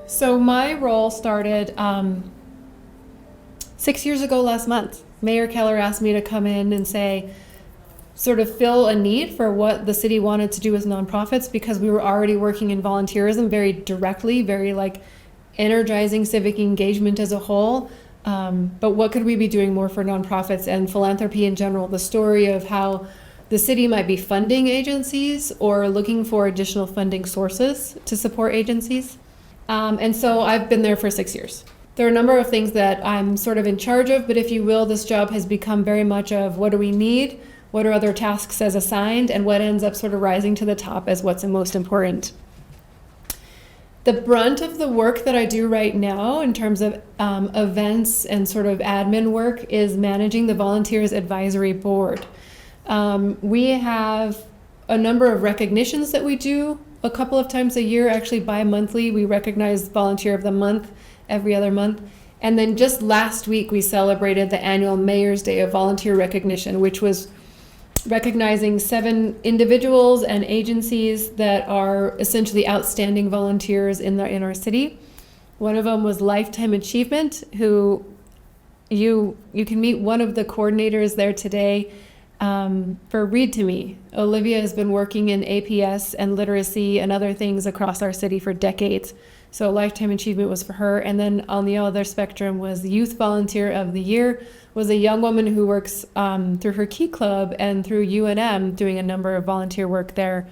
So my role started 6 years ago last month. Mayor Keller asked me to come in and sort of fill a need for what the city wanted to do with nonprofits, because we were already working in volunteerism very directly, very like energizing civic engagement as a whole. But what could we be doing more for nonprofits and philanthropy in general? The story of how the city might be funding agencies or looking for additional funding sources to support agencies. And so I've been there for 6 years. There are a number of things that I'm sort of in charge of, but if you will, this job has become very much of what do we need, what are other tasks as assigned, and what ends up sort of rising to the top as what's the most important. The brunt of the work that I do right now in terms of events and sort of admin work is managing the Volunteers Advisory Board. We have a number of recognitions that we do a couple of times a year, actually bi-monthly. We recognize Volunteer of the Month every other month. And then just last week, we celebrated the annual Mayor's Day of Volunteer Recognition, which was recognizing 7 individuals and agencies that are essentially outstanding volunteers in our city. One of them was Lifetime Achievement, who you can meet one of the coordinators there today for Read to Me. Olivia has been working in APS and literacy and other things across our city for decades. So Lifetime Achievement was for her. And then on the other spectrum was Youth Volunteer of the Year, was a young woman who works through her Key Club and through UNM, doing a number of volunteer work there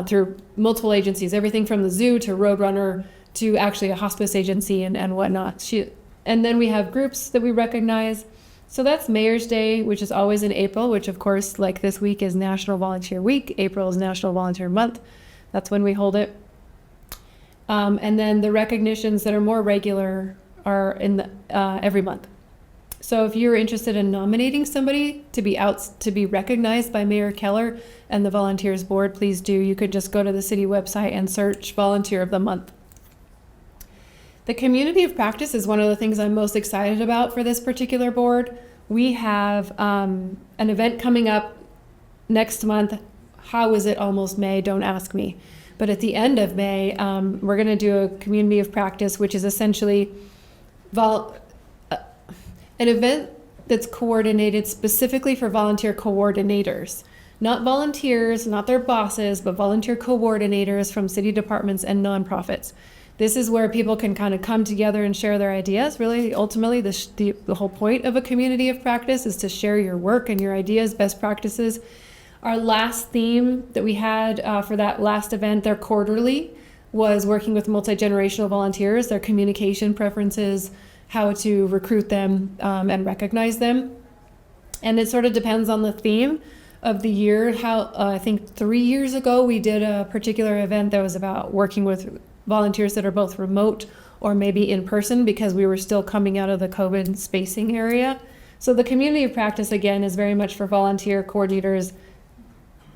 through multiple agencies, everything from the zoo to Roadrunner to actually a hospice agency and whatnot. And then we have groups that we recognize. So that's Mayor's Day, which is always in April, which of course, like this week is National Volunteer Week. April is National Volunteer Month. That's when we hold it. And then the recognitions that are more regular are in every month. So if you're interested in nominating somebody to be recognized by Mayor Keller and the Volunteers Board, please do. You could just go to the city website and search Volunteer of the Month. The community of practice is one of the things I'm most excited about for this particular board. We have an event coming up next month. How is it almost May? Don't ask me. But at the end of May, we're going to do a community of practice, which is essentially an event that's coordinated specifically for volunteer coordinators. Not volunteers, not their bosses, but volunteer coordinators from city departments and nonprofits. This is where people can kind of come together and share their ideas. Really, ultimately, the whole point of a community of practice is to share your work and your ideas, best practices. Our last theme that we had for that last event, their quarterly, was working with multi-generational volunteers, their communication preferences, how to recruit them and recognize them. And it sort of depends on the theme of the year. I think 3 years ago, we did a particular event that was about working with volunteers that are both remote or maybe in person, because we were still coming out of the COVID spacing area. So the community of practice, again, is very much for volunteer coordinators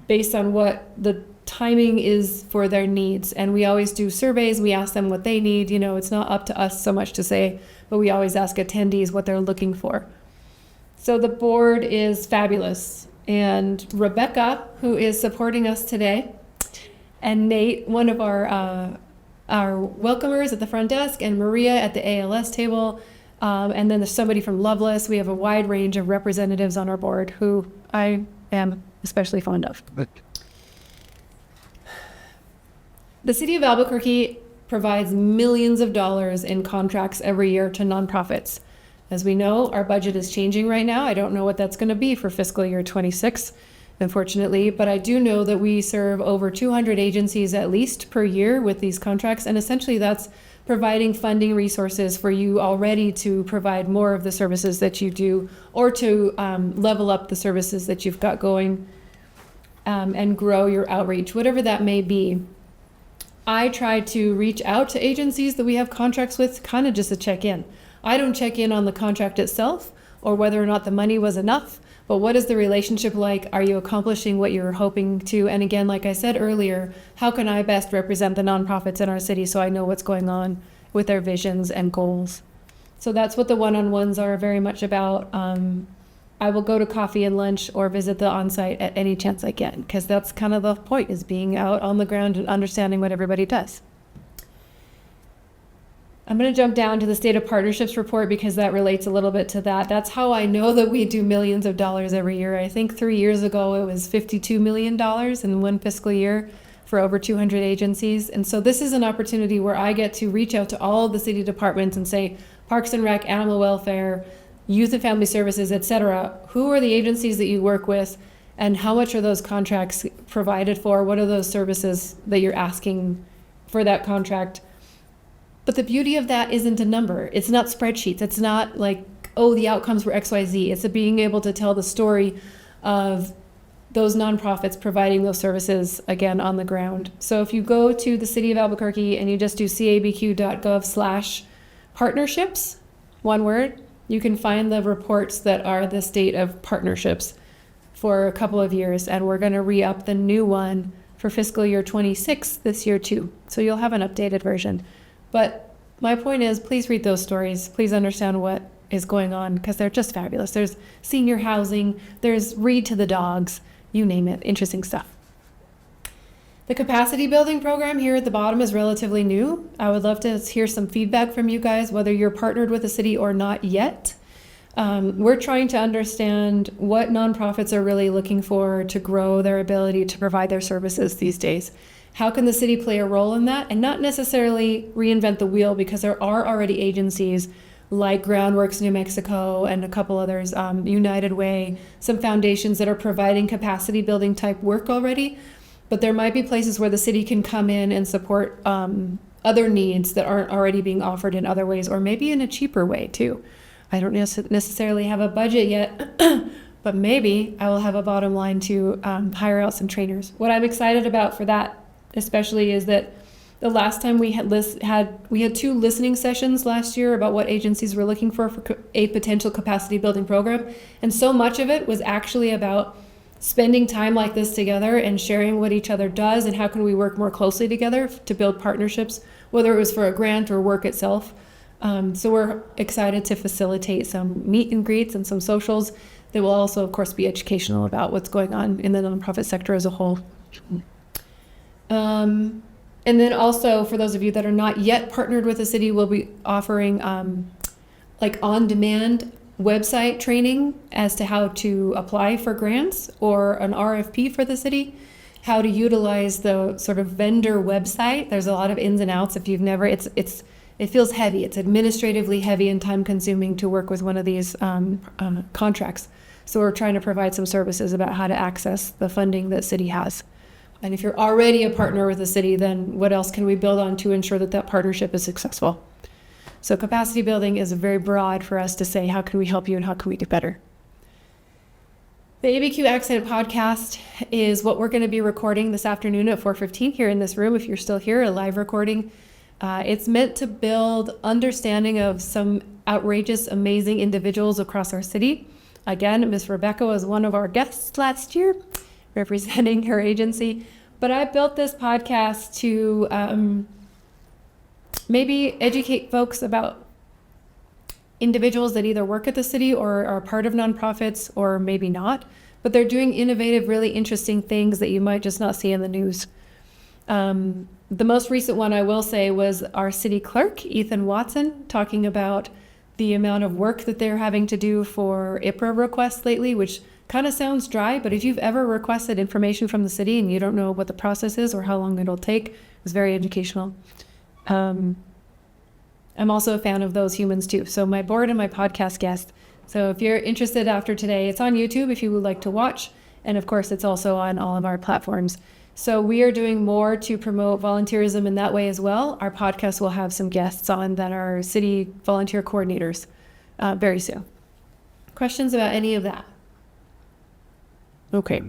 based on what the timing is for their needs. And we always do surveys. We ask them what they need. You know, it's not up to us so much to say, but we always ask attendees what they're looking for. So the board is fabulous. And Rebecca, who is supporting us today, and Nate, one of our welcomers at the front desk, and Mariah at the ALS table. And then there's somebody from Loveless. We have a wide range of representatives on our board who I am especially fond of. The city of Albuquerque provides millions of dollars in contracts every year to nonprofits. As we know, our budget is changing right now. I don't know what that's going to be for fiscal year 26, unfortunately, but I do know that we serve over 200 agencies at least per year with these contracts, and essentially that's providing funding resources for you already to provide more of the services that you do, or to level up the services that you've got going and grow your outreach, whatever that may be. I try to reach out to agencies that we have contracts with, kind of just to check in. I don't check in on the contract itself or whether or not the money was enough, but what is the relationship like? Are you accomplishing what you're hoping to? And again, like I said earlier, how can I best represent the nonprofits in our city so I know what's going on with their visions and goals? So that's what the one-on-ones are very much about. I will go to coffee and lunch or visit the on-site at any chance I can, because that's kind of the point, is being out on the ground and understanding what everybody does. I'm going to jump down to the State of Partnerships report because that relates a little bit to that. That's how I know that we do millions of dollars every year. I think 3 years ago it was $52 million in one fiscal year for over 200 agencies. And so this is an opportunity where I get to reach out to all of the city departments and say, Parks and Rec, Animal Welfare, Youth and Family Services, etc. Who are the agencies that you work with, and how much are those contracts provided for? What are those services that you're asking for that contract? But the beauty of that isn't a number. It's not spreadsheets. It's not like, oh, the outcomes were XYZ. It's being able to tell the story of those nonprofits providing those services, again, on the ground. So if you go to the city of Albuquerque and you just do cabq.gov/partnerships, one word, you can find the reports that are the state of partnerships for a couple of years. And we're going to re-up the new one for fiscal year 26 this year too. So you'll have an updated version. But my point is, please read those stories. Please understand what is going on, because they're just fabulous. There's senior housing, there's read to the dogs, you name it, interesting stuff. The capacity building program here at the bottom is relatively new. I would love to hear some feedback from you guys, whether you're partnered with the city or not yet. We're trying to understand what nonprofits are really looking for to grow their ability to provide their services these days. How can the city play a role in that, and not necessarily reinvent the wheel, because there are already agencies like Groundworks New Mexico and a couple others, United Way, some foundations that are providing capacity building type work already. But there might be places where the city can come in and support other needs that aren't already being offered in other ways, or maybe in a cheaper way too. I don't necessarily have a budget yet, but maybe I will have a bottom line to hire out some trainers. What I'm excited about for that especially is that the last time we had 2 listening sessions last year about what agencies were looking for a potential capacity building program. And so much of it was actually about spending time like this together and sharing what each other does and how can we work more closely together to build partnerships, whether it was for a grant or work itself. So we're excited to facilitate some meet and greets and some socials that will also, of course, be educational about what's going on in the nonprofit sector as a whole. And then also, for those of you that are not yet partnered with the city, we'll be offering like on-demand website training as to how to apply for grants or an RFP for the city, how to utilize the sort of vendor website. There's a lot of ins and outs. If you've never, it feels heavy. It's administratively heavy and time consuming to work with one of these contracts. So we're trying to provide some services about how to access the funding that city has. And if you're already a partner with the city, then what else can we build on to ensure that that partnership is successful? So capacity building is very broad for us to say, how can we help you and how can we do better? The ABQ Accent podcast is what we're going to be recording this afternoon at 4:15 here in this room. If you're still here, a live recording. It's meant to build understanding of some outrageous, amazing individuals across our city. Again, Miss Rebecca was one of our guests last year, representing her agency. But I built this podcast to maybe educate folks about individuals that either work at the city or are part of nonprofits, or maybe not, but they're doing innovative, really interesting things that you might just not see in the news. The most recent one, I will say, was our city clerk, Ethan Watson, talking about the amount of work that they're having to do for IPRA requests lately, which kind of sounds dry, but if you've ever requested information from the city and you don't know what the process is or how long it'll take, it's very educational. I'm also a fan of those humans too. So my board and my podcast guest. So if you're interested after today, it's on YouTube if you would like to watch. And of course, it's also on all of our platforms. So we are doing more to promote volunteerism in that way as well. Our podcast will have some guests on that are city volunteer coordinators very soon. Questions about any of that? Okay.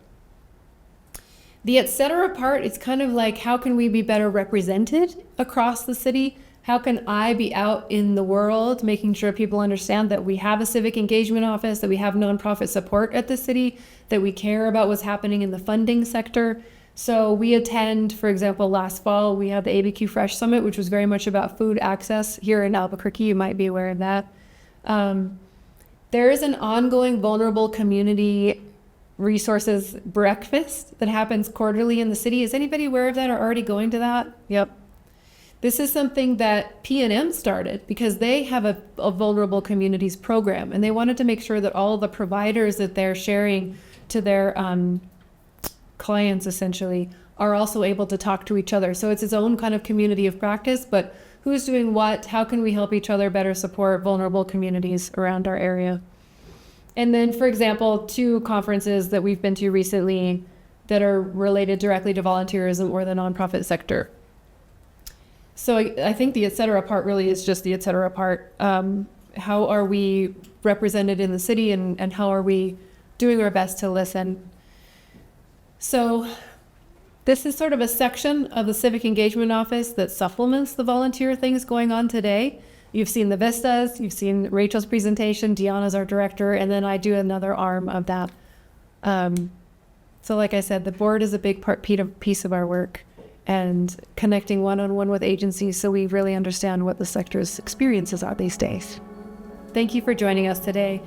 The et cetera part, it's kind of like, how can we be better represented across the city? How can I be out in the world making sure people understand that we have a civic engagement office, that we have nonprofit support at the city, that we care about what's happening in the funding sector? So we attend, for example, last fall, we had the ABQ Fresh Summit, which was very much about food access here in Albuquerque. You might be aware of that. There is an ongoing vulnerable community resources breakfast that happens quarterly in the city. Is anybody aware of that or already going to that? Yep. This is something that P&M started because they have a vulnerable communities program, and they wanted to make sure that all the providers that they're sharing to their clients essentially are also able to talk to each other. So it's its own kind of community of practice, but who's doing what? How can we help each other better support vulnerable communities around our area? And then, for example, 2 conferences that we've been to recently that are related directly to volunteerism or the nonprofit sector. So I think the et cetera part really is just the et cetera part. How are we represented in the city, and how are we doing our best to listen? So this is sort of a section of the Civic Engagement Office that supplements the volunteer things going on today. You've seen the Vistas, you've seen Rachel's presentation, Deanna's our director, and then I do another arm of that. So like I said, the board is a big piece of our work, and connecting one-on-one with agencies so we really understand what the sector's experiences are these days. Thank you for joining us today.